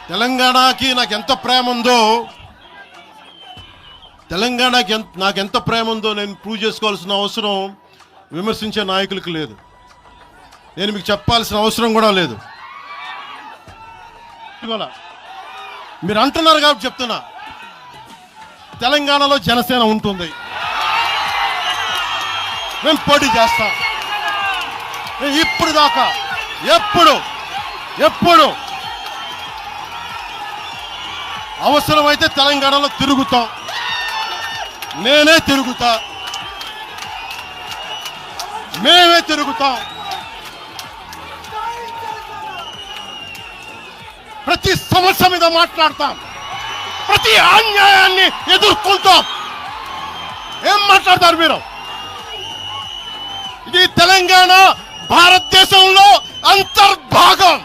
తెలంగాణకి నాకెంత ప్రేమ ఉందో నాకెంత ప్రేమ ఉందో నేను ప్రూవ్ చేసుకోవాల్సిన అవసరం విమర్శించే నాయకులకు లేదు. నేను మీకు చెప్పాల్సిన అవసరం కూడా లేదు. మీరు అంటున్నారు కాబట్టి చెప్తున్నా, తెలంగాణలో జనసేన ఉంటుంది, మేము పోటీ చేస్తాం. ఇప్పుడు దాకా ఎప్పుడు అవసరమైతే తెలంగాణలో తిరుగుతాం, నేనే తిరుగుతా, మేమే తిరుగుతాం. ప్రతి సమస్య మీద మాట్లాడతాం, ప్రతి అన్యాయాన్ని ఎదుర్కొంటాం. ఏం మాట్లాడతారు మీరు? ఇది తెలంగాణ భారతదేశంలో అంతర్భాగం.